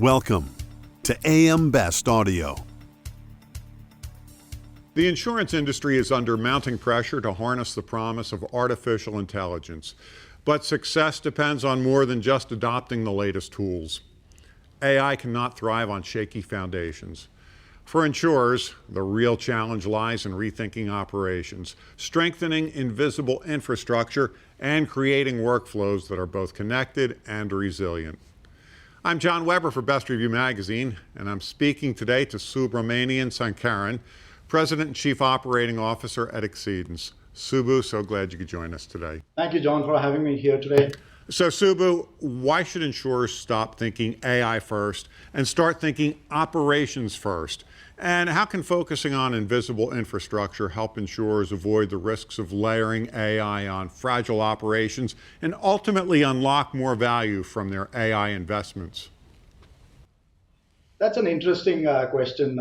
Welcome to AM Best Audio. The insurance industry is under mounting pressure to harness the promise of artificial intelligence. But success depends on more than just adopting the latest tools. AI cannot thrive on shaky foundations. For insurers, the real challenge lies in rethinking operations, strengthening invisible infrastructure, and creating workflows that are both connected and resilient. I'm John Weber for Best Review Magazine, and I'm speaking today to Subramanian Sankaran, President and Chief Operating Officer at Xceedance. Subu, so glad you could join us today. Thank you, John, for having me here today. So, Subu, why should insurers stop thinking AI first and start thinking operations first? And how can focusing on invisible infrastructure help insurers avoid the risks of layering AI on fragile operations and ultimately unlock more value from their AI investments? That's an interesting question,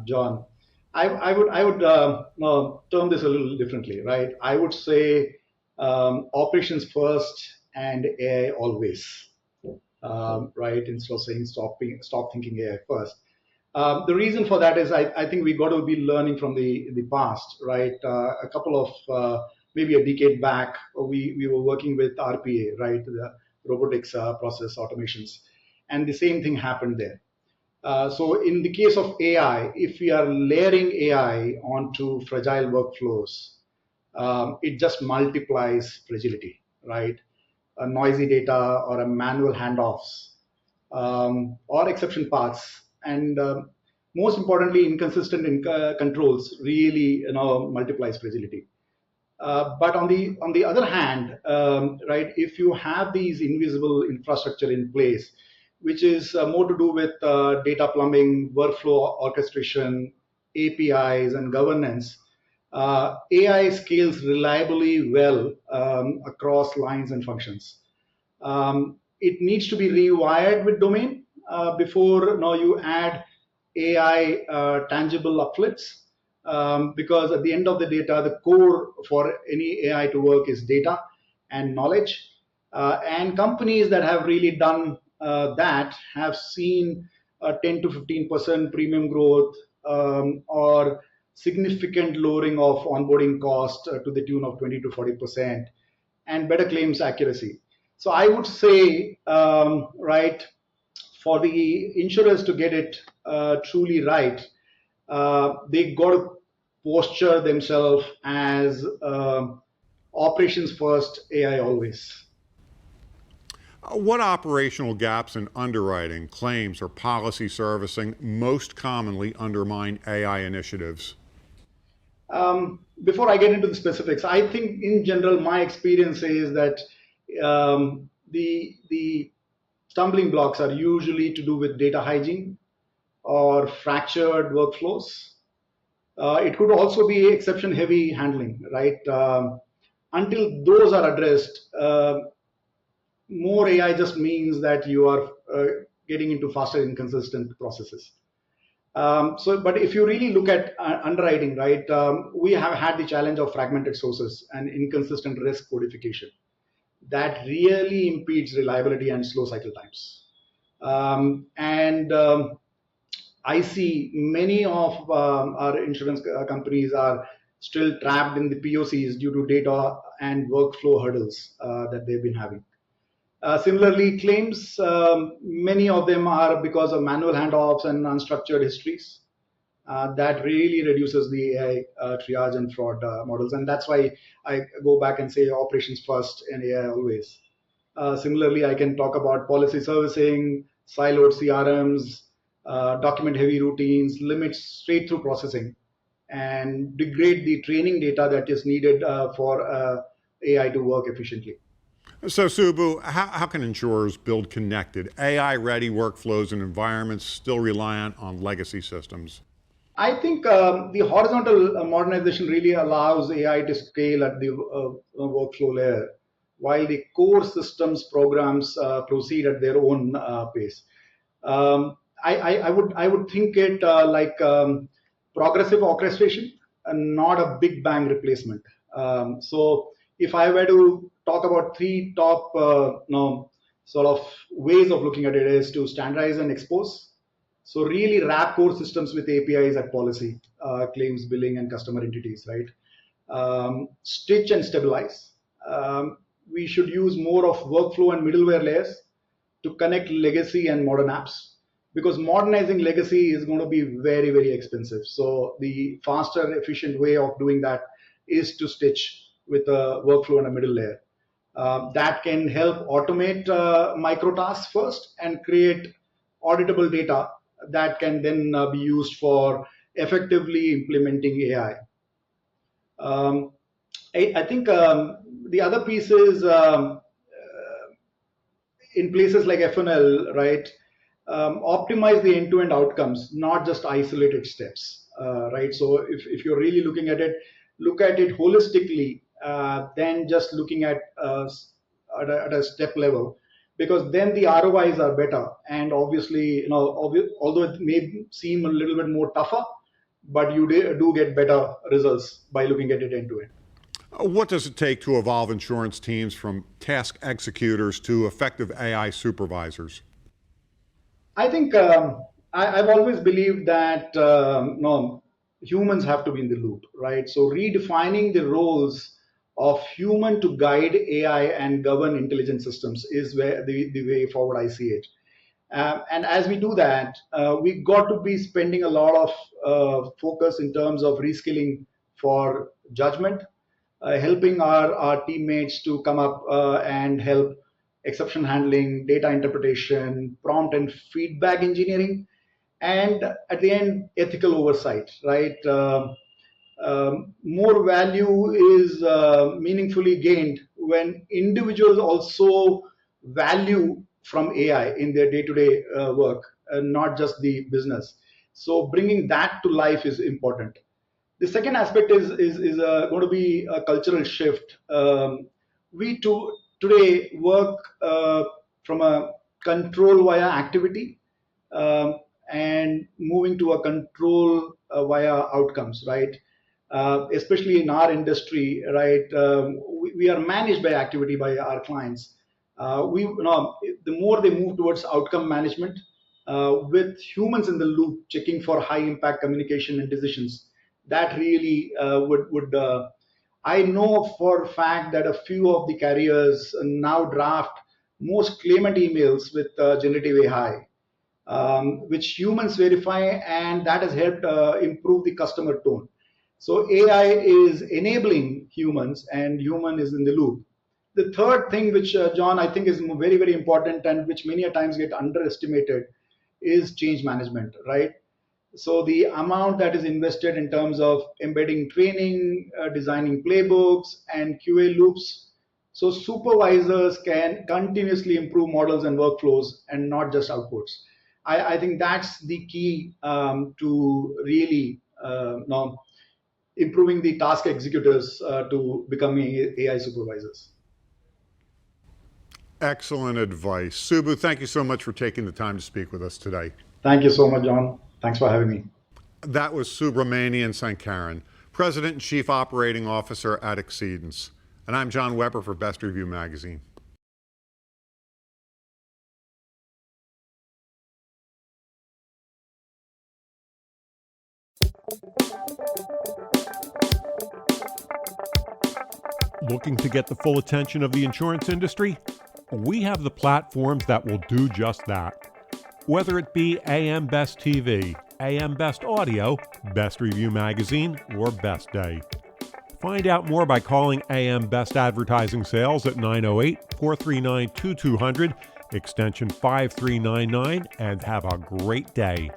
John. I would term this a little differently, right? I would say operations first and AI always, right? Instead of saying stop thinking AI first. The reason for that is I think we got to be learning from the past, right? A couple of maybe a decade back, we were working with RPA, right? The robotics process automations, and the same thing happened there. So in the case of AI, if we are layering AI onto fragile workflows, it just multiplies fragility, right? A noisy data or a manual handoffs or exception paths, and most importantly, inconsistent controls really multiplies fragility. But on the other hand, right, if you have these invisible infrastructure in place, which is more to do with data plumbing, workflow orchestration, APIs, and governance, AI scales reliably well across lines and functions. It needs to be rewired with domain before you add AI tangible uplifts, because at the end of the data, the core for any AI to work is data and knowledge. And companies that have really done that have seen a 10 to 15% premium growth or significant lowering of onboarding cost to the tune of 20 to 40% and better claims accuracy. So I would say, right, for the insurers to get it truly right, they got to posture themselves as operations first, AI always. What operational gaps in underwriting, claims, or policy servicing most commonly undermine AI initiatives? Before I get into the specifics, I think in general, my experience is that the stumbling blocks are usually to do with data hygiene or fractured workflows. It could also be exception heavy handling, right? Until those are addressed, more AI just means that you are getting into faster, inconsistent processes. But if you really look at underwriting, right, we have had the challenge of fragmented sources and inconsistent risk codification. That really impedes reliability and slow cycle times. I see many of our insurance companies are still trapped in the POCs due to data and workflow hurdles that they've been having. Similarly, claims, many of them are because of manual handoffs and unstructured histories. That really reduces the AI triage and fraud models. And that's why I go back and say operations first and AI always. Similarly, I can talk about policy servicing, siloed CRMs, document heavy routines, limits straight through processing, and degrade the training data that is needed for AI to work efficiently. So, Subu, how can insurers build connected, AI-ready workflows in environments still reliant on legacy systems? I think the horizontal modernization really allows AI to scale at the workflow layer, while the core systems programs proceed at their own pace. I would think it like progressive orchestration and not a big bang replacement. So if I were to talk about three top sort of ways of looking at it is to standardize and expose. So really wrap core systems with APIs at policy, claims, billing, and customer entities, right? Stitch and stabilize. We should use more of workflow and middleware layers to connect legacy and modern apps, because modernizing legacy is going to be very, very expensive. So the faster, efficient way of doing that is to stitch with a workflow and a middle layer. That can help automate micro tasks first and create auditable data that can then be used for effectively implementing AI. I think the other piece is in places like FNL, right? Optimize the end-to-end outcomes, not just isolated steps, right? So if you're really looking at it, look at it holistically, than just looking at a step level, because then the ROIs are better. And obviously, although it may seem a little bit more tougher, but you do get better results by looking at it end-to-end. What does it take to evolve insurance teams from task executors to effective AI supervisors? I think I've always believed that no, humans have to be in the loop, right? So redefining the roles of human to guide AI and govern intelligent systems is where the way forward I see it. And as we do that, we got to be spending a lot of focus in terms of reskilling for judgment, helping our teammates to come up and help exception handling, data interpretation, prompt and feedback engineering, and at the end, ethical oversight, right? More value is meaningfully gained when individuals also value from AI in their day-to-day work, not just the business. So bringing that to life is important. The second aspect is going to be a cultural shift. We today work from a control via activity and moving to a control via outcomes, right? Especially in our industry, right? We are managed by activity by our clients. The more they move towards outcome management with humans in the loop, checking for high impact communication and decisions, that really would I know for a fact that a few of the carriers now draft most claimant emails with generative AI, which humans verify, and that has helped improve the customer tone. So AI is enabling humans, and human is in the loop. The third thing, which John, I think is very, very important and which many a times get underestimated, is change management, right? So the amount that is invested in terms of embedding training, designing playbooks, and QA loops, so supervisors can continuously improve models and workflows and not just outputs. I think that's the key to really improving the task executors to becoming AI supervisors. Excellent advice. Subbu, thank you so much for taking the time to speak with us today. Thank you so much, John. Thanks for having me. That was Subramanian Sankaran, President and Chief Operating Officer at Xceedance. And I'm John Weber for Best Review Magazine. Looking to get the full attention of the insurance industry? We have the platforms that will do just that. Whether it be AM Best TV, AM Best Audio, Best Review Magazine, or Best Day. Find out more by calling AM Best Advertising Sales at 908-439-2200, extension 5399, and have a great day.